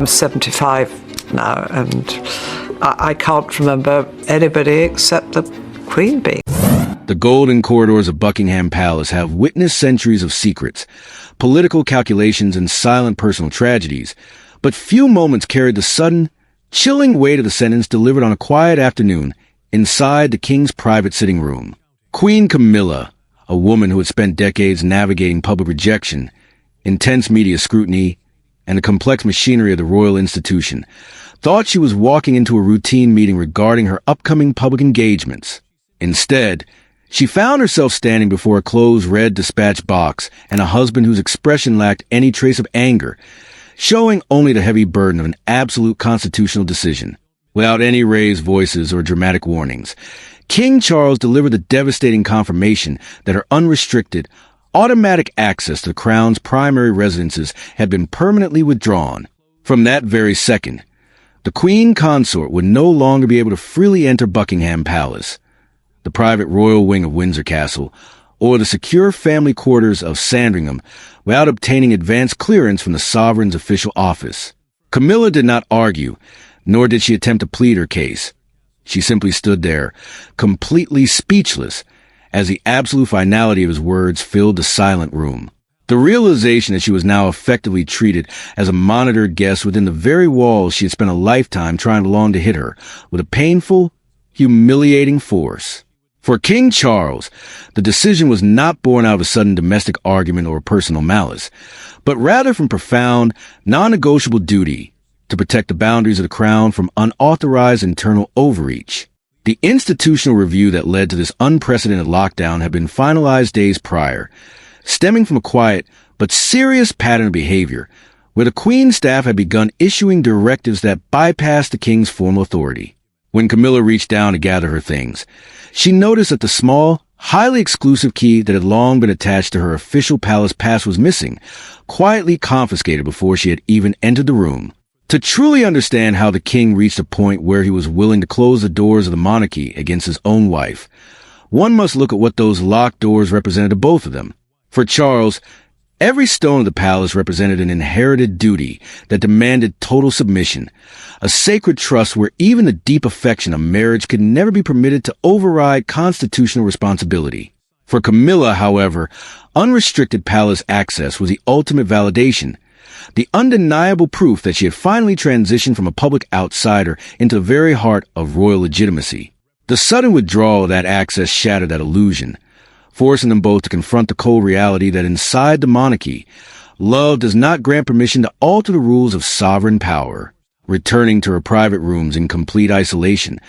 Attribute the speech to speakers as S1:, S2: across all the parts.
S1: I'm 75 now, and I can't remember anybody except the Queen being.
S2: The golden corridors of Buckingham Palace have witnessed centuries of secrets, political calculations, and silent personal tragedies, but few moments carried the sudden, chilling weight of the sentence delivered on a quiet afternoon inside the king's private sitting room. Queen Camilla, a woman who had spent decades navigating public rejection, intense media scrutiny, and the complex machinery of the royal institution, thought she was walking into a routine meeting regarding her upcoming public engagements. Instead, she found herself standing before a closed red dispatch box and a husband whose expression lacked any trace of anger, showing only the heavy burden of an absolute constitutional decision. Without any raised voices or dramatic warnings, King Charles delivered the devastating confirmation that her unrestricted, automatic access to the Crown's primary residences had been permanently withdrawn. From that very second, the Queen Consort would no longer be able to freely enter Buckingham Palace, the private royal wing of Windsor Castle, or the secure family quarters of Sandringham without obtaining advance clearance from the sovereign's official office. Camilla did not argue, nor did she attempt to plead her case. She simply stood there, completely speechless, as the absolute finality of his words filled the silent room. The realization that she was now effectively treated as a monitored guest within the very walls she had spent a lifetime trying to hit her with a painful, humiliating force. For King Charles, the decision was not born out of a sudden domestic argument or personal malice, but rather from profound, non-negotiable duty to protect the boundaries of the crown from unauthorized internal overreach. The institutional review that led to this unprecedented lockdown had been finalized days prior, stemming from a quiet but serious pattern of behavior, where the Queen's staff had begun issuing directives that bypassed the King's formal authority. When Camilla reached down to gather her things, she noticed that the small, highly exclusive key that had long been attached to her official palace pass was missing, quietly confiscated before she had even entered the room. To truly understand how the king reached a point where he was willing to close the doors of the monarchy against his own wife, one must look at what those locked doors represented to both of them. For Charles, every stone of the palace represented an inherited duty that demanded total submission, a sacred trust where even the deep affection of marriage could never be permitted to override constitutional responsibility. For Camilla, however, unrestricted palace access was the ultimate validation, the undeniable proof that she had finally transitioned from a public outsider into the very heart of royal legitimacy. The sudden withdrawal of that access shattered that illusion, forcing them both to confront the cold reality that inside the monarchy, love does not grant permission to alter the rules of sovereign power. Returning to her private rooms in complete isolation,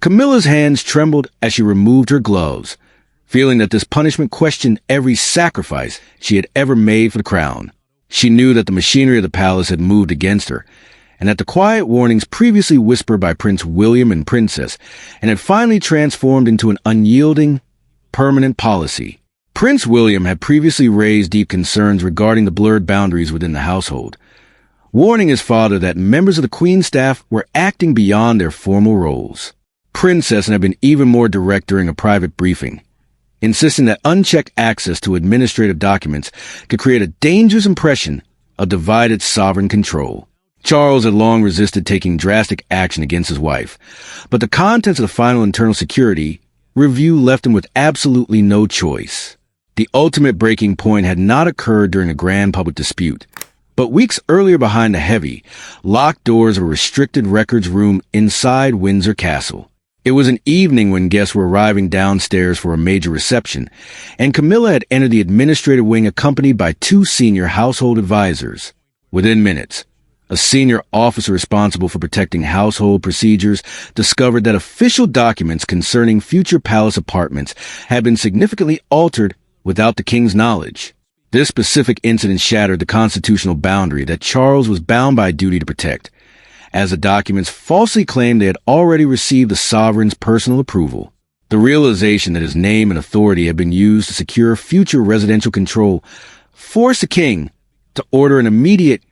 S2: Camilla's hands trembled as she removed her gloves, feeling that this punishment questioned every sacrifice she had ever made for the crown. She knew that the machinery of the palace had moved against her, and that the quiet warnings previously whispered by Prince William and Princess and had finally transformed into an unyielding, permanent policy. Prince William had previously raised deep concerns regarding the blurred boundaries within the household, warning his father that members of the Queen's staff were acting beyond their formal roles. Princess had been even more direct during a private briefing, insisting that unchecked access to administrative documents could create a dangerous impression of divided sovereign control. Charles had long resisted taking drastic action against his wife, but the contents of the final internal security review left him with absolutely no choice. The ultimate breaking point had not occurred during a grand public dispute, but weeks earlier behind the heavy, locked doors of a restricted records room inside Windsor Castle. It was an evening when guests were arriving downstairs for a major reception, and Camilla had entered the administrative wing accompanied by two senior household advisors. Within minutes, a senior officer responsible for protecting household procedures discovered that official documents concerning future palace apartments had been significantly altered without the king's knowledge. This specific incident shattered the constitutional boundary that Charles was bound by duty to protect, as the documents falsely claimed they had already received the sovereign's personal approval. The realization that his name and authority had been used to secure future residential control forced the king to order an immediate,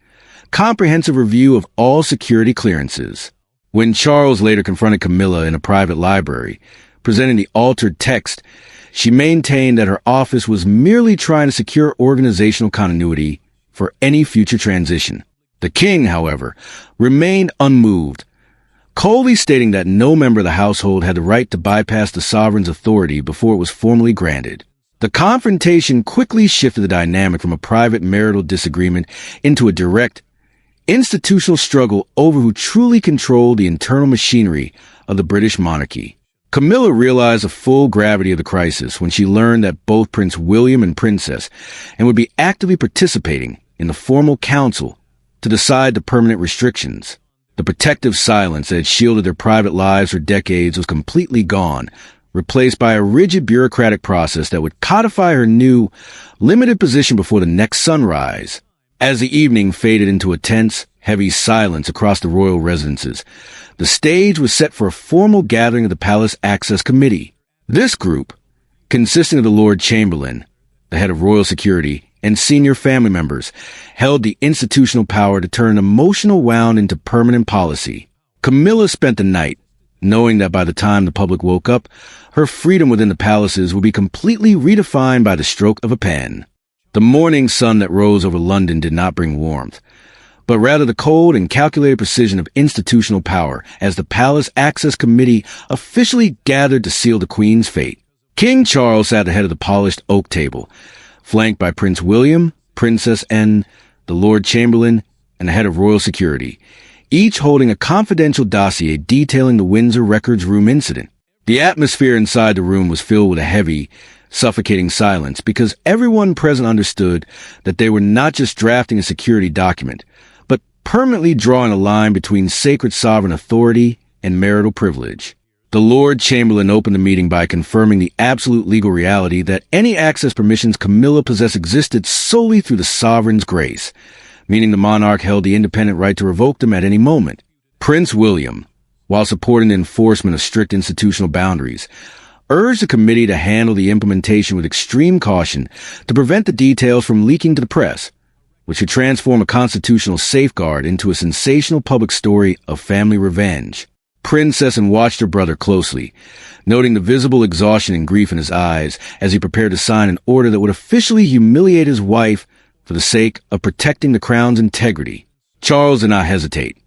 S2: comprehensive review of all security clearances. When Charles later confronted Camilla in a private library, presenting the altered text, she maintained that her office was merely trying to secure organizational continuity for any future transition. The king, however, remained unmoved, coldly stating that no member of the household had the right to bypass the sovereign's authority before it was formally granted. The confrontation quickly shifted the dynamic from a private marital disagreement into a direct, institutional struggle over who truly controlled the internal machinery of the British monarchy. Camilla realized the full gravity of the crisis when she learned that both Prince William and Princess would be actively participating in the formal council to decide the permanent restrictions. The protective silence that had shielded their private lives for decades was completely gone, replaced by a rigid bureaucratic process that would codify her new, limited position before the next sunrise. As the evening faded into a tense, heavy silence across the royal residences, the stage was set for a formal gathering of the Palace Access Committee. This group, consisting of the Lord Chamberlain, the head of royal security, and senior family members, held the institutional power to turn an emotional wound into permanent policy. Camilla spent the night, knowing that by the time the public woke up, her freedom within the palaces would be completely redefined by the stroke of a pen. The morning sun that rose over London did not bring warmth, but rather the cold and calculated precision of institutional power as the Palace Access Committee officially gathered to seal the Queen's fate. King Charles sat at the head of the polished oak table, flanked by Prince William, Princess Anne, the Lord Chamberlain, and the head of royal security, each holding a confidential dossier detailing the Windsor Records Room incident. The atmosphere inside the room was filled with a heavy, suffocating silence because everyone present understood that they were not just drafting a security document, but permanently drawing a line between sacred sovereign authority and marital privilege. The Lord Chamberlain opened the meeting by confirming the absolute legal reality that any access permissions Camilla possessed existed solely through the sovereign's grace, meaning the monarch held the independent right to revoke them at any moment. Prince William, while supporting the enforcement of strict institutional boundaries, urged the committee to handle the implementation with extreme caution to prevent the details from leaking to the press, which could transform a constitutional safeguard into a sensational public story of family revenge. Princess Anne watched her brother closely, noting the visible exhaustion and grief in his eyes as he prepared to sign an order that would officially humiliate his wife for the sake of protecting the crown's integrity. Charles did not hesitate.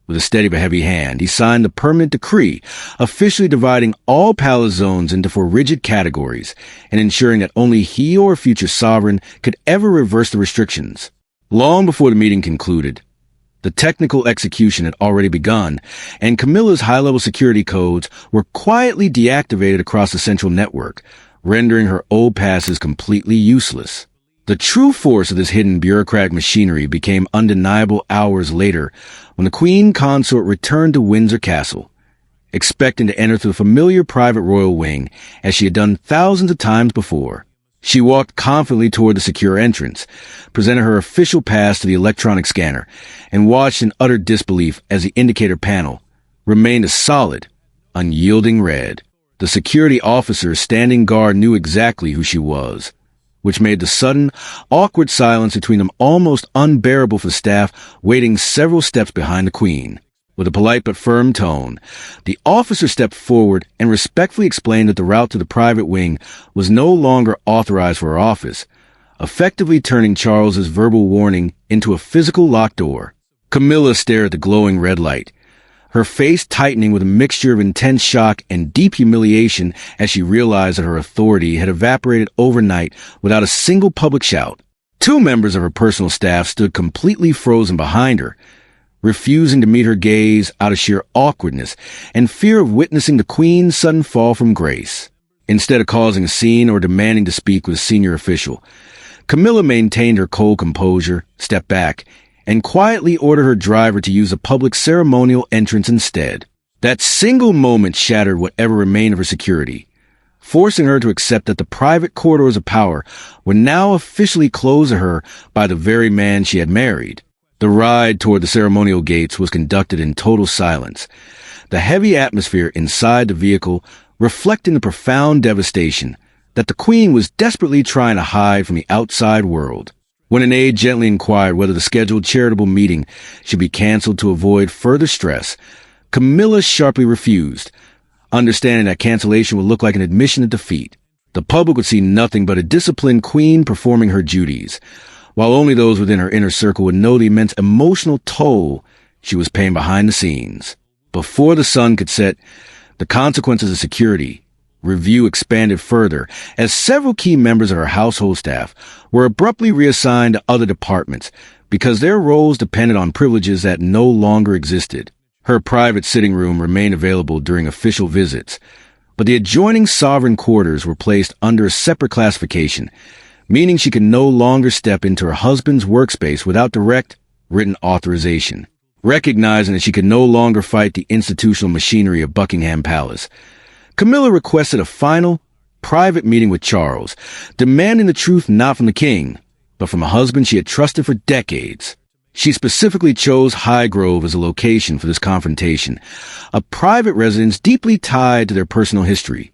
S2: With a steady but heavy hand, he signed the permanent decree, officially dividing all palace zones into 4 rigid categories and ensuring that only he or a future sovereign could ever reverse the restrictions. Long before the meeting concluded, the technical execution had already begun, and Camilla's high-level security codes were quietly deactivated across the central network, rendering her old passes completely useless. The true force of this hidden bureaucratic machinery became undeniable hours later when the Queen Consort returned to Windsor Castle, expecting to enter through the familiar private royal wing as she had done thousands of times before. She walked confidently toward the secure entrance, presented her official pass to the electronic scanner, and watched in utter disbelief as the indicator panel remained a solid, unyielding red. The security officer standing guard knew exactly who she was, which made the sudden, awkward silence between them almost unbearable for the staff waiting several steps behind the Queen. With a polite but firm tone, the officer stepped forward and respectfully explained that the route to the private wing was no longer authorized for her office, effectively turning Charles's verbal warning into a physical locked door. Camilla stared at the glowing red light, her face tightening with a mixture of intense shock and deep humiliation as she realized that her authority had evaporated overnight without a single public shout. 2 members of her personal staff stood completely frozen behind her, refusing to meet her gaze out of sheer awkwardness and fear of witnessing the Queen's sudden fall from grace. Instead of causing a scene or demanding to speak with a senior official, Camilla maintained her cold composure, stepped back, and quietly ordered her driver to use a public ceremonial entrance instead. That single moment shattered whatever remained of her security, forcing her to accept that the private corridors of power were now officially closed to her by the very man she had married. The ride toward the ceremonial gates was conducted in total silence, the heavy atmosphere inside the vehicle reflecting the profound devastation that the Queen was desperately trying to hide from the outside world. When an aide gently inquired whether the scheduled charitable meeting should be canceled to avoid further stress, Camilla sharply refused, understanding that cancellation would look like an admission of defeat. The public would see nothing but a disciplined Queen performing her duties, while only those within her inner circle would know the immense emotional toll she was paying behind the scenes. Before the sun could set, the consequences of security review expanded further as several key members of her household staff were abruptly reassigned to other departments because their roles depended on privileges that no longer existed. Her private sitting room remained available during official visits, but the adjoining sovereign quarters were placed under a separate classification, meaning she could no longer step into her husband's workspace without direct, written authorization. Recognizing that she could no longer fight the institutional machinery of Buckingham Palace, Camilla requested a final, private meeting with Charles, demanding the truth not from the king, but from a husband she had trusted for decades. She specifically chose Highgrove as a location for this confrontation, a private residence deeply tied to their personal history,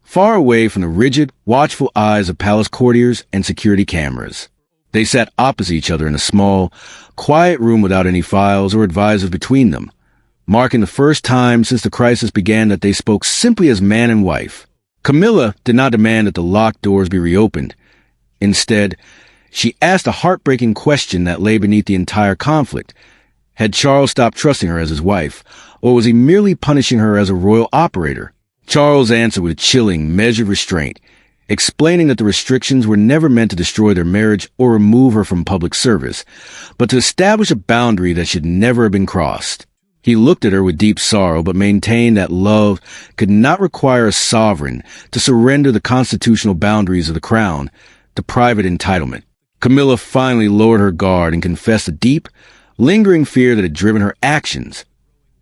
S2: far away from the rigid, watchful eyes of palace courtiers and security cameras. They sat opposite each other in a small, quiet room without any files or advisors between them, marking the first time since the crisis began that they spoke simply as man and wife. Camilla did not demand that the locked doors be reopened. Instead, she asked a heartbreaking question that lay beneath the entire conflict. Had Charles stopped trusting her as his wife, or was he merely punishing her as a royal operator? Charles answered with chilling, measured restraint, explaining that the restrictions were never meant to destroy their marriage or remove her from public service, but to establish a boundary that should never have been crossed. He looked at her with deep sorrow, but maintained that love could not require a sovereign to surrender the constitutional boundaries of the crown to private entitlement. Camilla finally lowered her guard and confessed a deep, lingering fear that had driven her actions.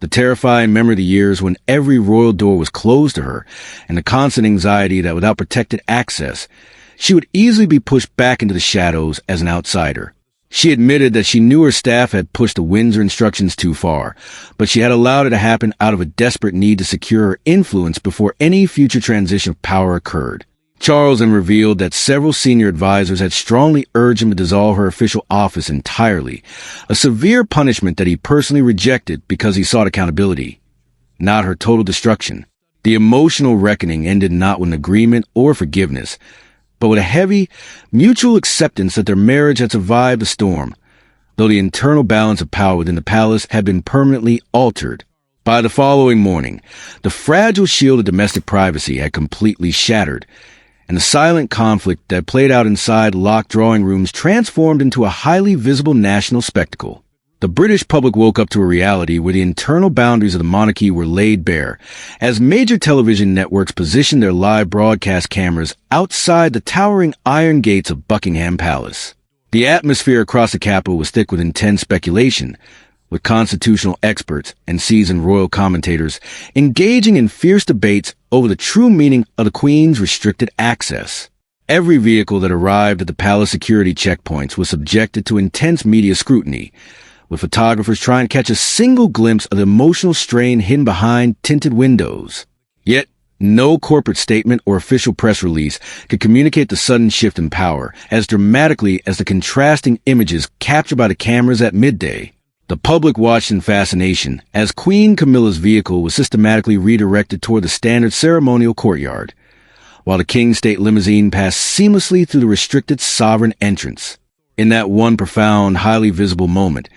S2: The terrifying memory of the years when every royal door was closed to her, and the constant anxiety that without protected access, she would easily be pushed back into the shadows as an outsider. She admitted that she knew her staff had pushed the Windsor instructions too far, but she had allowed it to happen out of a desperate need to secure her influence before any future transition of power occurred. Charles then revealed that several senior advisors had strongly urged him to dissolve her official office entirely, a severe punishment that he personally rejected because he sought accountability, not her total destruction. The emotional reckoning ended not with an agreement or forgiveness, but with a heavy, mutual acceptance that their marriage had survived the storm, though the internal balance of power within the palace had been permanently altered. By the following morning, the fragile shield of domestic privacy had completely shattered, and the silent conflict that played out inside locked drawing rooms transformed into a highly visible national spectacle. The British public woke up to a reality where the internal boundaries of the monarchy were laid bare, as major television networks positioned their live broadcast cameras outside the towering iron gates of Buckingham Palace. The atmosphere across the capital was thick with intense speculation, with constitutional experts and seasoned royal commentators engaging in fierce debates over the true meaning of the Queen's restricted access. Every vehicle that arrived at the palace security checkpoints was subjected to intense media scrutiny, with photographers trying to catch a single glimpse of the emotional strain hidden behind tinted windows. Yet, no corporate statement or official press release could communicate the sudden shift in power as dramatically as the contrasting images captured by the cameras at midday. The public watched in fascination as Queen Camilla's vehicle was systematically redirected toward the standard ceremonial courtyard, while the King's state limousine passed seamlessly through the restricted sovereign entrance. In that one profound, highly visible moment,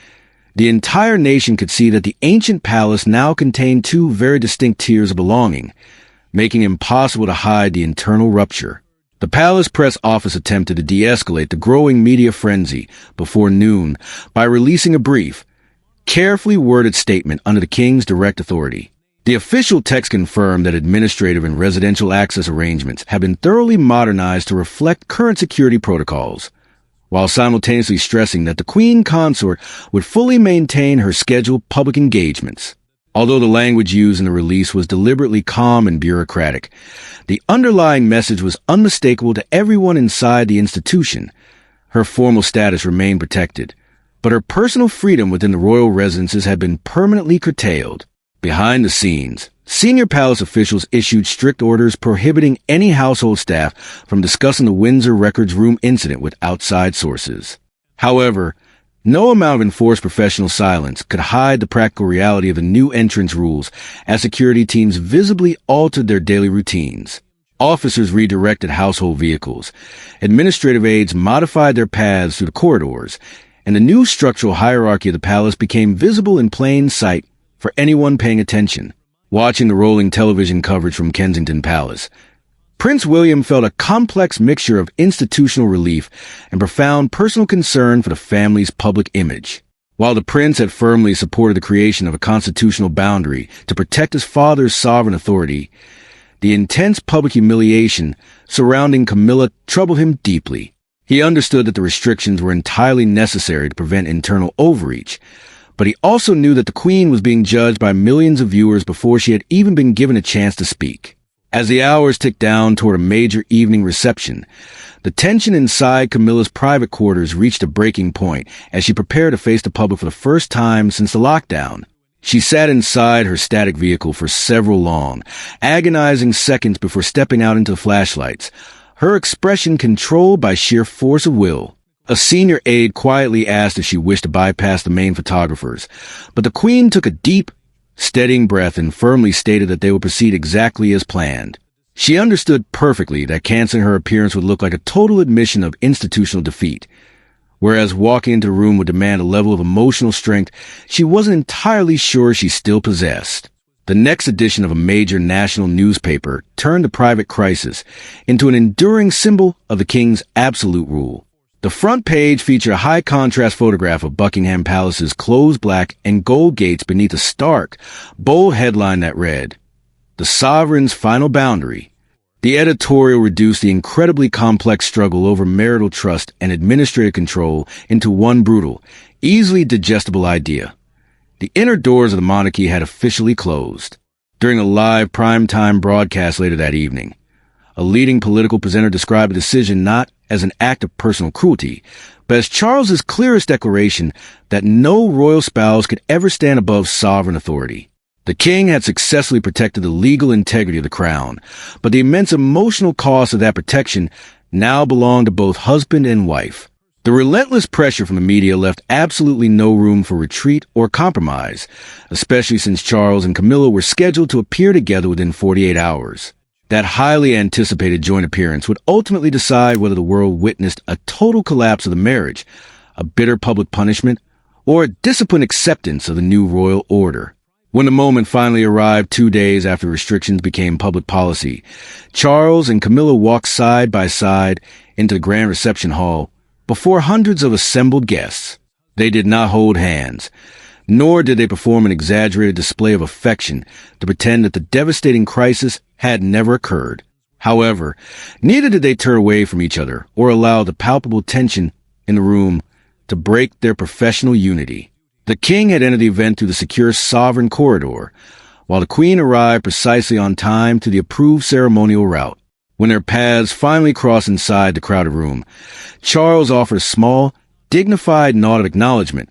S2: the entire nation could see that the ancient palace now contained two very distinct tiers of belonging, making it impossible to hide the internal rupture. The palace press office attempted to de-escalate the growing media frenzy before noon by releasing a brief, carefully worded statement under the king's direct authority. The official text confirmed that administrative and residential access arrangements have been thoroughly modernized to reflect current security protocols, while simultaneously stressing that the Queen Consort would fully maintain her scheduled public engagements. Although the language used in the release was deliberately calm and bureaucratic, the underlying message was unmistakable to everyone inside the institution. Her formal status remained protected, but her personal freedom within the royal residences had been permanently curtailed. Behind the scenes, senior palace officials issued strict orders prohibiting any household staff from discussing the Windsor records room incident with outside sources. However, no amount of enforced professional silence could hide the practical reality of the new entrance rules as security teams visibly altered their daily routines. Officers redirected household vehicles. Administrative aides modified their paths through the corridors, and the new structural hierarchy of the palace became visible in plain sight for anyone paying attention. Watching the rolling television coverage from Kensington Palace, Prince William felt a complex mixture of institutional relief and profound personal concern for the family's public image. While the prince had firmly supported the creation of a constitutional boundary to protect his father's sovereign authority, the intense public humiliation surrounding Camilla troubled him deeply. He understood that the restrictions were entirely necessary to prevent internal overreach, but he also knew that the Queen was being judged by millions of viewers before she had even been given a chance to speak. As the hours ticked down toward a major evening reception, the tension inside Camilla's private quarters reached a breaking point as she prepared to face the public for the first time since the lockdown. She sat inside her static vehicle for several long, agonizing seconds before stepping out into the flashlights, her expression controlled by sheer force of will. A senior aide quietly asked if she wished to bypass the main photographers, but the Queen took a deep, steadying breath and firmly stated that they would proceed exactly as planned. She understood perfectly that canceling her appearance would look like a total admission of institutional defeat, whereas walking into the room would demand a level of emotional strength she wasn't entirely sure she still possessed. The next edition of a major national newspaper turned the private crisis into an enduring symbol of the king's absolute rule. The front page featured a high-contrast photograph of Buckingham Palace's closed black and gold gates beneath a stark, bold headline that read, "The Sovereign's Final Boundary." The editorial reduced the incredibly complex struggle over marital trust and administrative control into one brutal, easily digestible idea. The inner doors of the monarchy had officially closed. During a live primetime broadcast later that evening, a leading political presenter described the decision not as an act of personal cruelty, but as Charles's clearest declaration that no royal spouse could ever stand above sovereign authority. The king had successfully protected the legal integrity of the crown, but the immense emotional cost of that protection now belonged to both husband and wife. The relentless pressure from the media left absolutely no room for retreat or compromise, especially since Charles and Camilla were scheduled to appear together within 48 hours. That highly anticipated joint appearance would ultimately decide whether the world witnessed a total collapse of the marriage, a bitter public punishment, or a disciplined acceptance of the new royal order. When the moment finally arrived 2 days after restrictions became public policy, Charles and Camilla walked side by side into the grand reception hall before hundreds of assembled guests. They did not hold hands, nor did they perform an exaggerated display of affection to pretend that the devastating crisis had never occurred. However, neither did they turn away from each other or allow the palpable tension in the room to break their professional unity. The king had entered the event through the secure sovereign corridor, while the queen arrived precisely on time to the approved ceremonial route. When their paths finally crossed inside the crowded room, Charles offered a small, dignified nod of acknowledgement,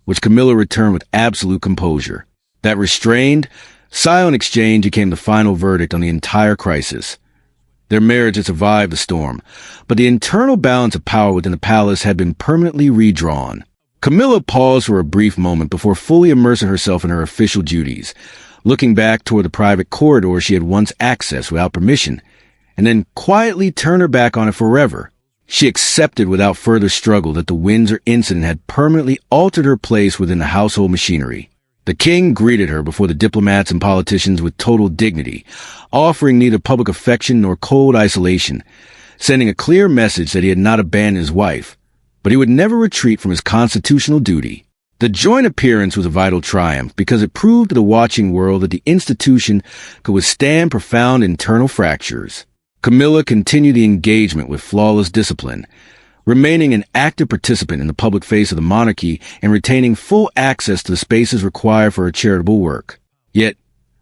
S2: which Camilla returned with absolute composure. That restrained, silent exchange became the final verdict on the entire crisis. Their marriage had survived the storm, but the internal balance of power within the palace had been permanently redrawn. Camilla paused for a brief moment before fully immersing herself in her official duties, looking back toward the private corridor she had once accessed without permission, and then quietly turned her back on it forever. She accepted without further struggle that the Windsor incident had permanently altered her place within the household machinery. The king greeted her before the diplomats and politicians with total dignity, offering neither public affection nor cold isolation, sending a clear message that he had not abandoned his wife, but he would never retreat from his constitutional duty. The joint appearance was a vital triumph because it proved to the watching world that the institution could withstand profound internal fractures. Camilla continued the engagement with flawless discipline, remaining an active participant in the public face of the monarchy and retaining full access to the spaces required for her charitable work. Yet,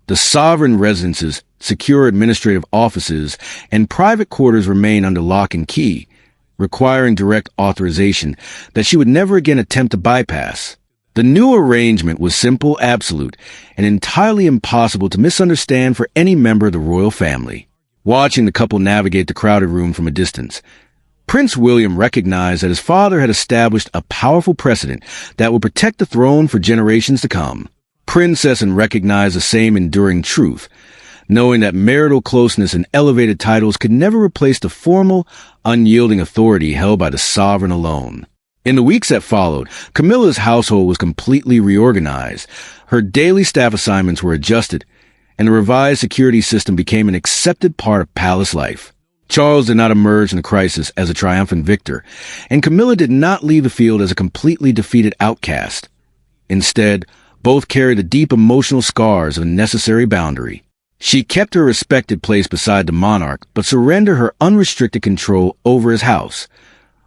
S2: the sovereign residences, secure administrative offices, and private quarters remained under lock and key, requiring direct authorization that she would never again attempt to bypass. The new arrangement was simple, absolute, and entirely impossible to misunderstand for any member of the royal family. Watching the couple navigate the crowded room from a distance, Prince William recognized that his father had established a powerful precedent that would protect the throne for generations to come. Princess and recognized the same enduring truth, knowing that marital closeness and elevated titles could never replace the formal, unyielding authority held by the sovereign alone. In the weeks that followed, Camilla's household was completely reorganized. Her daily staff assignments were adjusted, and the revised security system became an accepted part of palace life. Charles did not emerge in the crisis as a triumphant victor, and Camilla did not leave the field as a completely defeated outcast. Instead, both carried the deep emotional scars of a necessary boundary. She kept her respected place beside the monarch, but surrendered her unrestricted control over his house,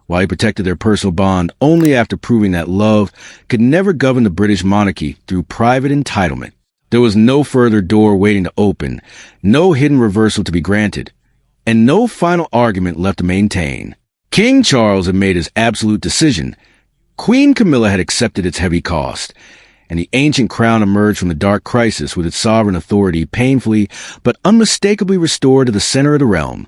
S2: while he protected their personal bond only after proving that love could never govern the British monarchy through private entitlement. There was no further door waiting to open, no hidden reversal to be granted, and no final argument left to maintain. King Charles had made his absolute decision. Queen Camilla had accepted its heavy cost, and the ancient crown emerged from the dark crisis with its sovereign authority painfully but unmistakably restored to the center of the realm.